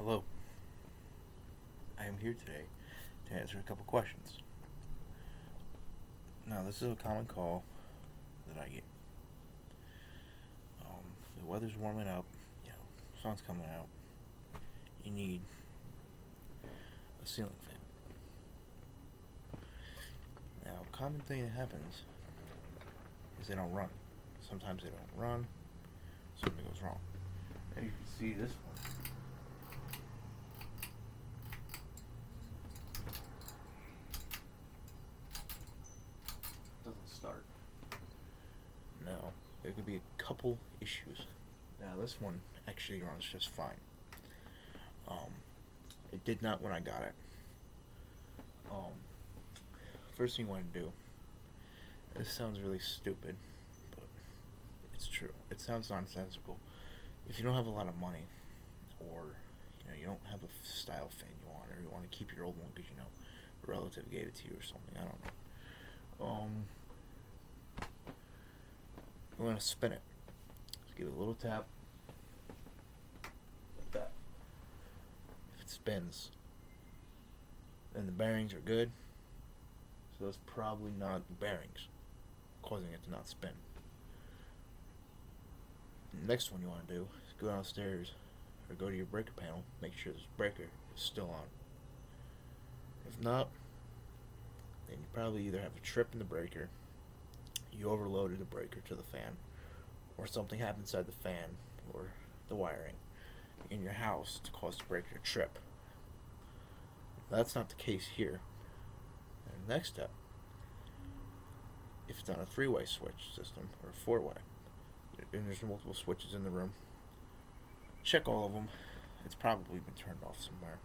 Hello, I am here today to answer a couple questions. Now, this is a common call that I get. The weather's warming up, sun's coming out. You need a ceiling fan. Now, a common thing that happens is they don't run. Sometimes they don't run, something goes wrong. And you can see this one. Doesn't start. Now, there could be a couple issues. Now, this one actually runs just fine. It did not when I got it. First thing you want to do. This sounds really stupid, but it's true. It sounds nonsensical. If you don't have a lot of money, or you don't have a style fan you want, or you want to keep your old one because a relative gave it to you or something. I don't know. You want to spin it. Just give it a little tap, like that. If it spins, then the bearings are good. So it's probably not the bearings causing it to not spin. The next one you want to do is go downstairs or go to your breaker panel, make sure this breaker is still on. If not, then you probably either have a trip in the breaker, you overloaded the breaker to the fan, or something happened inside the fan or the wiring in your house to cause the breaker to trip. That's not the case here. And the next step, if it's on a three-way switch system or a four-way, and there's multiple switches in the room, check all of them. It's probably been turned off somewhere.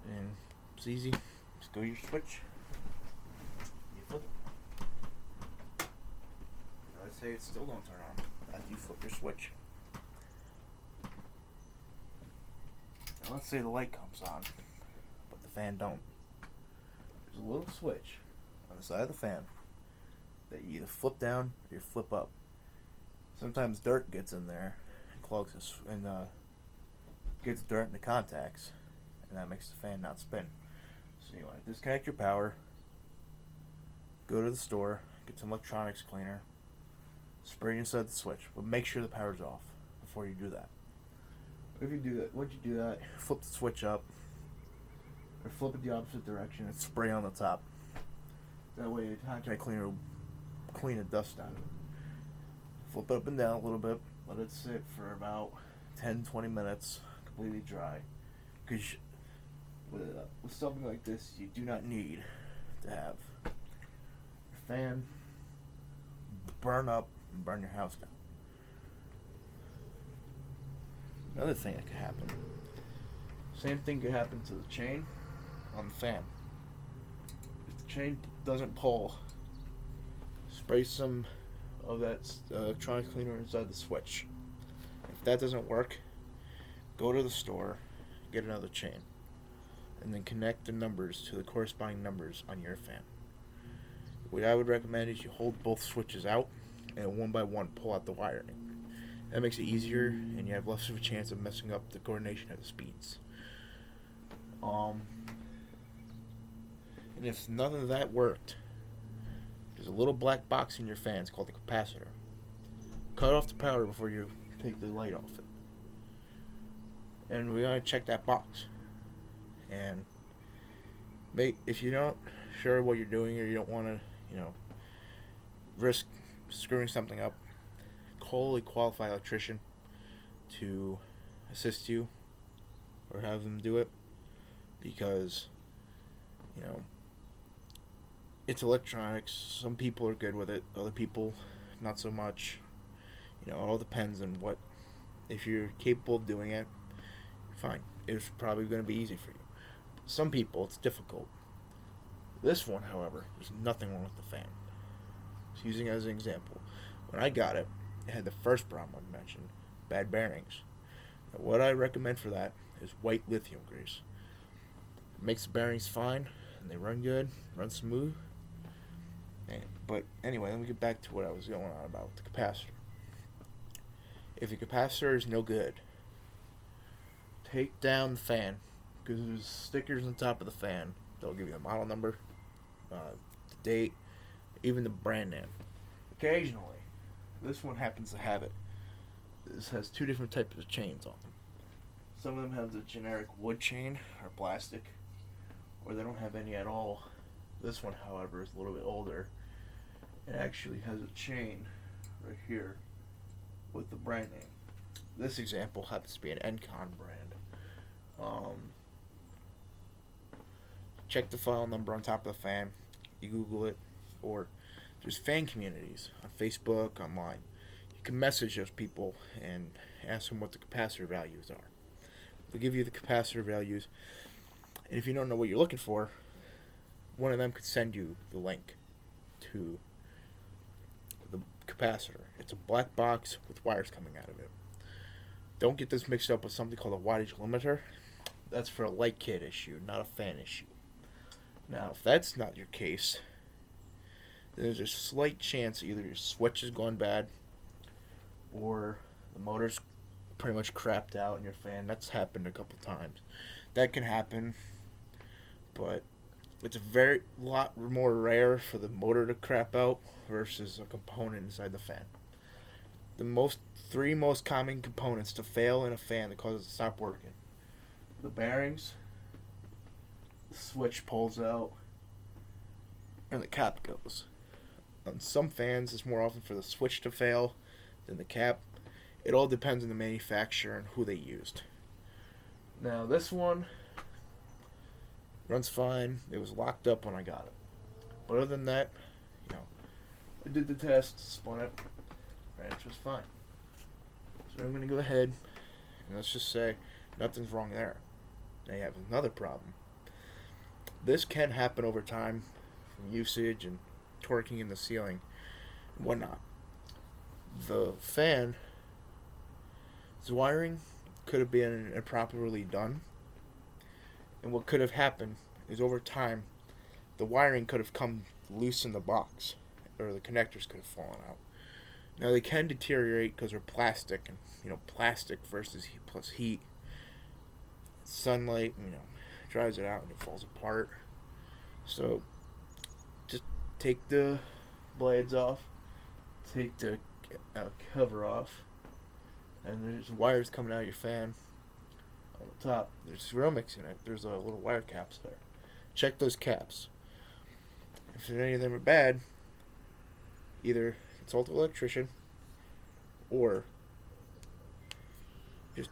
And it's easy. Just go to your switch. You flip it. I'd say it still don't turn on after you flip your switch. Now let's say the light comes on, but the fan don't. There's a little switch on the side of the fan that you either flip down or you flip up. Sometimes dirt gets in there and clogs this and gets dirt in the contacts, and that makes the fan not spin. So you want to disconnect your power, go to the store, get some electronics cleaner, spray inside the switch, but make sure the power's off before you do that. If you do that, once you do that, flip the switch up, or flip it the opposite direction and spray on the top. That way the contact cleaner will clean the dust out of it. Flip it up and down a little bit, let it sit for about 10-20 minutes, completely dry. Because with something like this, you do not need to have your fan burn up and burn your house down. Another thing that could happen, same thing could happen to the chain on the fan. If the chain doesn't pull, spray some of that electronic cleaner inside the switch. If that doesn't work, go to the store, get another chain, and then connect the numbers to the corresponding numbers on your fan. What I would recommend is you hold both switches out and one by one pull out the wiring. That makes it easier, and you have less of a chance of messing up the coordination of the speeds. And if none of that worked, there's a little black box in your fan. It's called the capacitor. Cut off the power before you take the light off it. And we're going to check that box. And if you're not sure what you're doing, or you don't want to, risk screwing something up, call a qualified electrician to assist you, or have them do it, because it's electronics. Some people are good with it, other people not so much. It all depends on what. If you're capable of doing it, fine, it's probably going to be easy for you. Some people it's difficult. This one, however, there's nothing wrong with the fan. Just using it as an example, when I got it, it had the first problem I mentioned, bad bearings. Now, what I recommend for that is white lithium grease. It makes the bearings fine, and they run good, run smooth. But anyway, let me get back to what I was going on about, the capacitor. If the capacitor is no good, take down the fan, because there's stickers on top of the fan. They'll give you the model number, the date, even the brand name. Occasionally, this one happens to have it. This has two different types of chains on them. Some of them have the generic wood chain or plastic, or they don't have any at all. This one, however, is a little bit older. It actually has a chain right here with the brand name. This example happens to be an Encon brand. Check the file number on top of the fan. You Google it, or there's fan communities on Facebook, online. You can message those people and ask them what the capacitor values are. They'll give you the capacitor values, and if you don't know what you're looking for, one of them could send you the link to the capacitor. It's a black box with wires coming out of it. Don't get this mixed up with something called a wattage limiter. That's for a light kit issue, not a fan issue. Now, if that's not your case, then there's a slight chance either your switch has gone bad or the motor's pretty much crapped out in your fan. That's happened a couple times. That can happen, but it's a very lot more rare for the motor to crap out versus a component inside the fan. The three most common components to fail in a fan that causes it to stop working: the bearings, the switch pulls out, and the cap goes. On some fans, it's more often for the switch to fail than the cap. It all depends on the manufacturer and who they used. Now, this one runs fine. It was locked up when I got it. But other than that, I did the test, spun it, branch was fine. So I'm going to go ahead and let's just say nothing's wrong there. Now you have another problem. This can happen over time from usage and torquing in the ceiling and whatnot. The fan's wiring could have been improperly done, and what could have happened is over time the wiring could have come loose in the box, or the connectors could have fallen out. Now they can deteriorate because they're plastic, and plastic versus heat plus heat, sunlight, dries it out and it falls apart. So just take the blades off, take the cover off, and there's wires coming out of your fan. On the top, there's ceramics in it. There's little wire caps there. Check those caps. If any of them are bad, either consult an electrician or just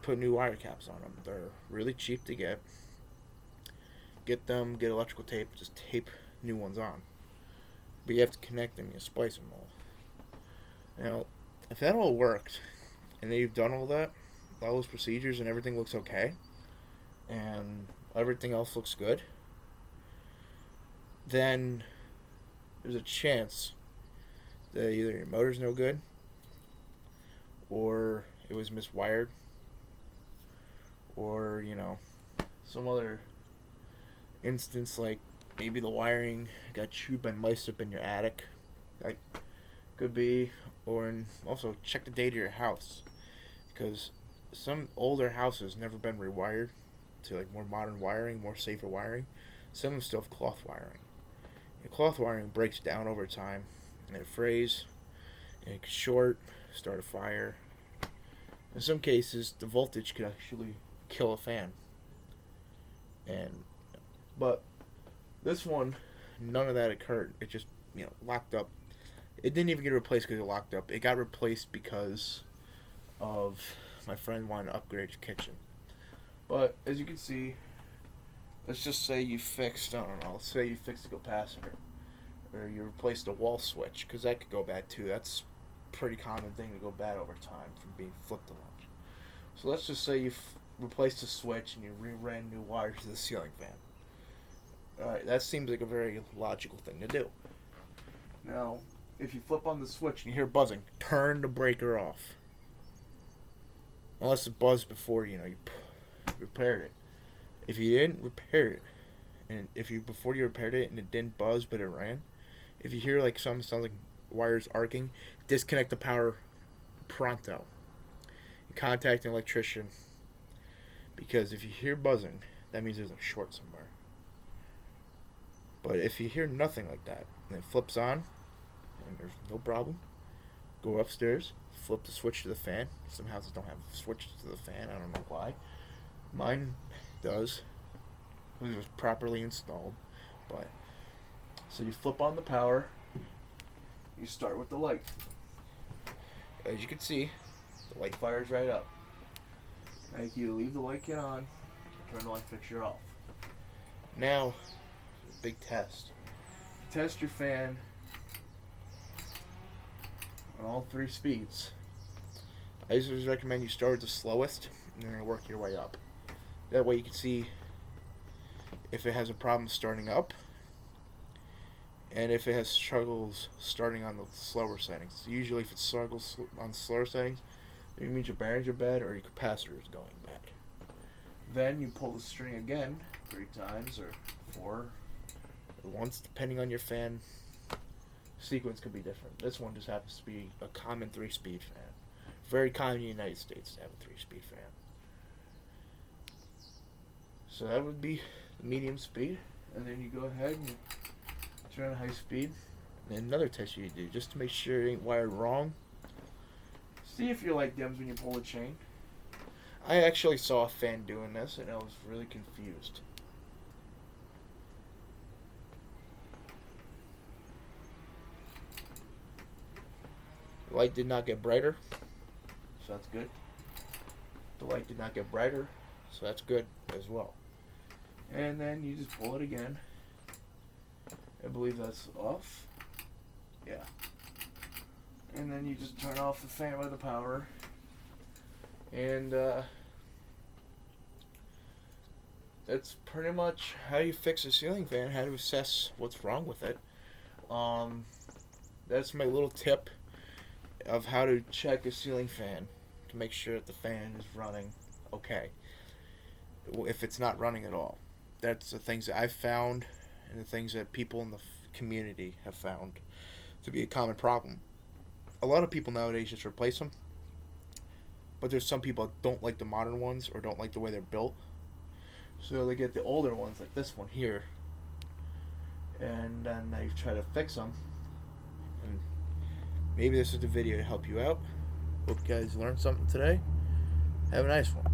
put new wire caps on them. They're really cheap to get. Get electrical tape, just tape new ones on. But you have to connect them, you splice them all. Now, if that all worked, and then you've done all those procedures, and everything looks okay, and everything else looks good, then there's a chance that either your motor's no good, or it was miswired, or, some other instance, like maybe the wiring got chewed by mice up in your attic. That could be. Also check the date of your house, because some older houses never been rewired to more modern wiring, more safer wiring. Some of them still have cloth wiring. And cloth wiring breaks down over time, and it frays, and it can short, start a fire. In some cases, the voltage could actually kill a fan. But this one, none of that occurred. It just, locked up. It didn't even get replaced because it locked up. It got replaced because of my friend wanted to upgrade his kitchen. But as you can see, let's just say you fixed, let's say you fixed the capacitor, or you replaced the wall switch, because that could go bad too. That's a pretty common thing to go bad over time from being flipped a lot. So let's just say you replaced the switch and you reran new wires to the ceiling fan. Alright, that seems like a very logical thing to do. Now, if you flip on the switch and you hear buzzing, turn the breaker off. Unless it buzzed before, you repaired it. If you didn't repair it, and before you repaired it and it didn't buzz but it ran, if you hear something sounds like wires arcing, disconnect the power pronto. Contact an electrician Because if you hear buzzing, that means there's a short somewhere. But if you hear nothing like that, and it flips on, and there's no problem, go upstairs, flip the switch to the fan. Some houses don't have switches to the fan. I don't know why. Mine does. It was properly installed. But so you flip on the power. You start with the light. As you can see, the light fires right up. I like you to leave the light kit on, turn the light fixture off. Now, big test. Test your fan on all 3 speeds. I usually recommend you start with the slowest and then work your way up. That way you can see if it has a problem starting up and if it has struggles starting on the slower settings. Usually if it struggles on slower settings, it means your bearings are bad or your capacitor is going bad. Then you pull the string again 3 times or 4 or once, depending on your fan. Sequence could be different. This one just happens to be a common 3-speed fan. Very common in the United States to have a 3-speed fan. So that would be the medium speed, and then you go ahead and you turn on high speed. And then another test you do just to make sure it ain't wired wrong. See if your light dims when you pull the chain. I actually saw a fan doing this, and I was really confused. The light did not get brighter, so that's good. The light did not get brighter, so that's good as well. And then you just pull it again. I believe that's off. Yeah. And then you just turn off the fan by the power. And that's pretty much how you fix a ceiling fan, how to assess what's wrong with it. That's my little tip of how to check a ceiling fan to make sure that the fan is running okay. If it's not running at all. That's the things that I've found and the things that people in the community have found to be a common problem. A lot of people nowadays just replace them, but there's some people that don't like the modern ones or don't like the way they're built, so they get the older ones like this one here, and then they try to fix them. And maybe this is the video to help you out. Hope you guys learned something today. Have a nice one.